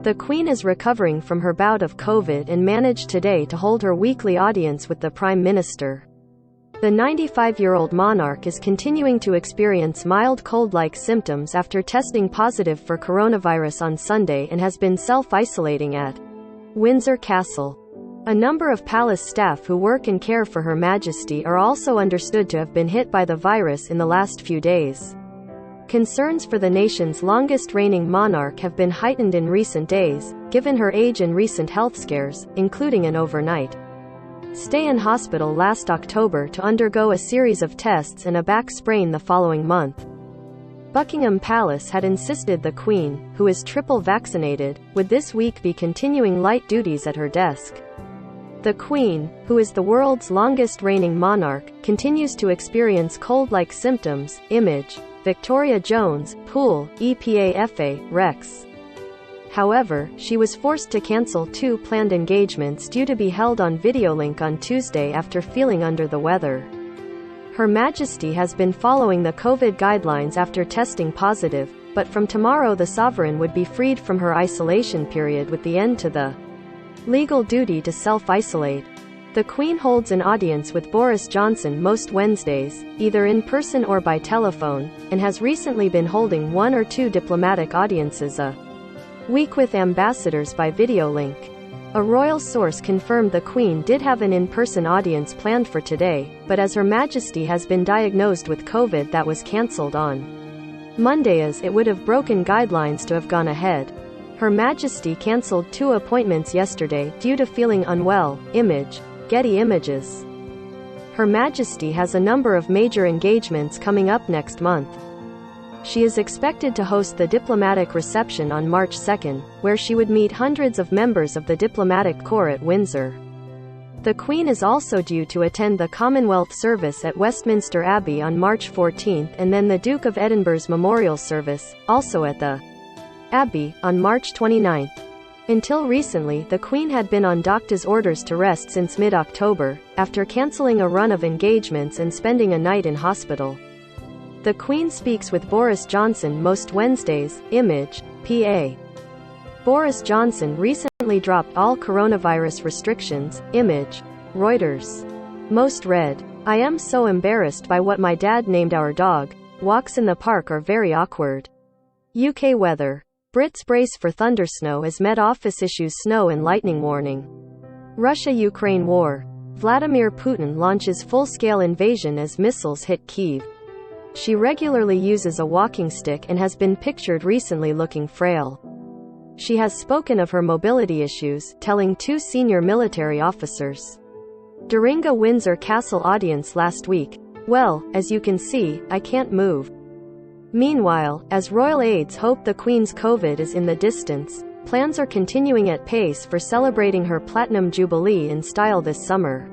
The Queen is recovering from her bout of COVID and managed today to hold her weekly audience with the Prime Minister. The 95-year-old monarch is continuing to experience mild cold-like symptoms after testing positive for coronavirus on Sunday and has been self-isolating at Windsor Castle. A number of palace staff who work and care for Her Majesty are also understood to have been hit by the virus in the last few days. Concerns for the nation's longest-reigning monarch have been heightened in recent days, given her age and recent health scares, including an overnight stay in hospital last October to undergo a series of tests and a back sprain the following month. Buckingham Palace had insisted the Queen, who is triple vaccinated, would this week be continuing light duties at her desk. The Queen, who is the world's longest-reigning monarch, continues to experience cold-like symptoms. Image: Victoria Jones, Pool, EPA-FA, Rex. However, she was forced to cancel 2 planned engagements due to be held on videolink on Tuesday after feeling under the weather. Her Majesty has been following the COVID guidelines after testing positive, but from tomorrow the sovereign would be freed from her isolation period with the end to the legal duty to self-isolate. The Queen holds an audience with Boris Johnson most Wednesdays, either in person or by telephone, and has recently been holding 1 or 2 diplomatic audiences a week with ambassadors by video link. A royal source confirmed the Queen did have an in-person audience planned for today, but as Her Majesty has been diagnosed with COVID, that was cancelled on Monday as it would have broken guidelines to have gone ahead. Her Majesty cancelled 2 appointments yesterday due to feeling unwell. Image: Getty Images. Her Majesty has a number of major engagements coming up next month. She is expected to host the diplomatic reception on March 2, where she would meet hundreds of members of the diplomatic corps at Windsor. The Queen is also due to attend the Commonwealth service at Westminster Abbey on March 14 and then the Duke of Edinburgh's memorial service, also at the Abbey, on March 29. Until recently, the Queen had been on doctor's orders to rest since mid-October, after cancelling a run of engagements and spending a night in hospital. The Queen speaks with Boris Johnson most Wednesdays. Image: PA. Boris Johnson recently dropped all coronavirus restrictions. Image: Reuters. Most read: I am so embarrassed by what my dad named our dog. Walks in the park are very awkward. UK weather. Brits brace for thundersnow as Met Office issues snow and lightning warning. Russia-Ukraine war. Vladimir Putin launches full-scale invasion as missiles hit Kyiv. She regularly uses a walking stick and has been pictured recently looking frail. She has spoken of her mobility issues, telling 2 senior military officers during a Windsor Castle audience last week, "Well, as you can see, I can't move." Meanwhile, as royal aides hope the Queen's COVID is in the distance, plans are continuing at pace for celebrating her Platinum Jubilee in style this summer.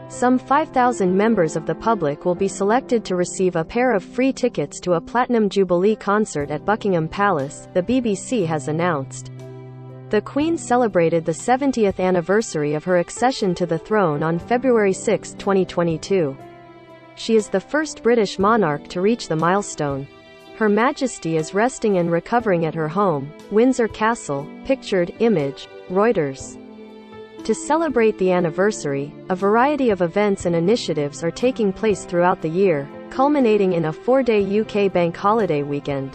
Some 5,000 members of the public will be selected to receive a pair of free tickets to a Platinum Jubilee concert at Buckingham Palace, the BBC has announced. The Queen celebrated the 70th anniversary of her accession to the throne on February 6, 2022. She is the first British monarch to reach the milestone. Her Majesty is resting and recovering at her home, Windsor Castle. Pictured. Image: Reuters. To celebrate the anniversary, a variety of events and initiatives are taking place throughout the year, culminating in a 4-day UK bank holiday weekend.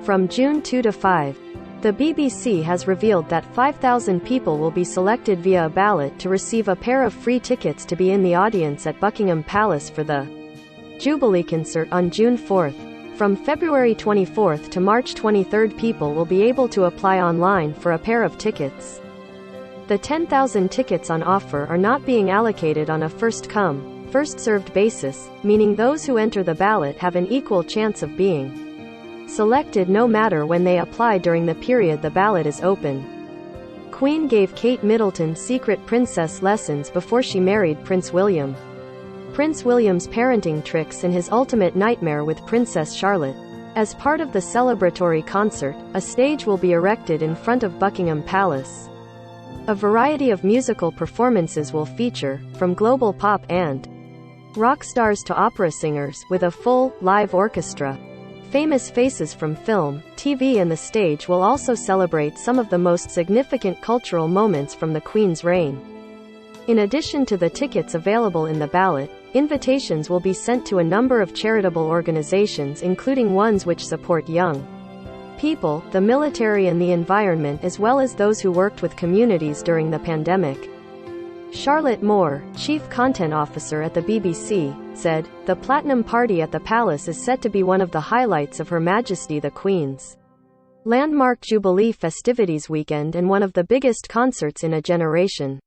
From June 2 to 5, the BBC has revealed that 5,000 people will be selected via a ballot to receive a pair of free tickets to be in the audience at Buckingham Palace for the Jubilee concert on June 4. From February 24 to March 23, people will be able to apply online for a pair of tickets. The 10,000 tickets on offer are not being allocated on a first-come, first-served basis, meaning those who enter the ballot have an equal chance of being selected no matter when they apply during the period the ballot is open. Queen gave Kate Middleton secret princess lessons before she married Prince William. Prince William's parenting tricks and his ultimate nightmare with Princess Charlotte. As part of the celebratory concert, a stage will be erected in front of Buckingham Palace. A variety of musical performances will feature, from global pop and rock stars to opera singers, with a full, live orchestra. Famous faces from film, TV and the stage will also celebrate some of the most significant cultural moments from the Queen's reign. In addition to the tickets available in the ballot, invitations will be sent to a number of charitable organizations, including ones which support young people, the military and the environment, as well as those who worked with communities during the pandemic. Charlotte Moore, Chief Content Officer at the BBC, said, "The Platinum Party at the Palace is set to be one of the highlights of Her Majesty the Queen's landmark Jubilee festivities weekend and one of the biggest concerts in a generation."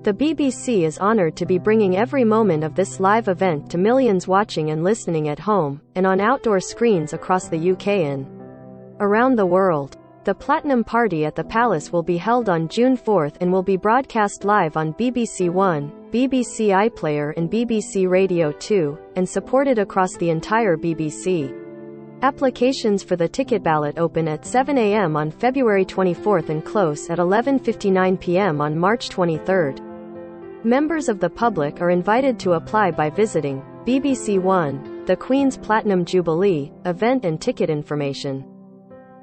The BBC is honored to be bringing every moment of this live event to millions watching and listening at home, and on outdoor screens across the UK and around the world. The Platinum Party at the Palace will be held on June 4 and will be broadcast live on BBC One, BBC iPlayer and BBC Radio 2, and supported across the entire BBC. Applications for the ticket ballot open at 7 a.m. on February 24 and close at 11:59 p.m. on March 23. Members of the public are invited to apply by visiting BBC One, the Queen's Platinum Jubilee, event and ticket information.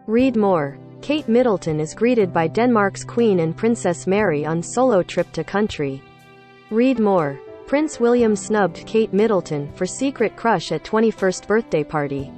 Read more. Kate Middleton is greeted by Denmark's Queen and Princess Mary on solo trip to country. Read more. Prince William snubbed Kate Middleton for secret crush at 21st birthday party.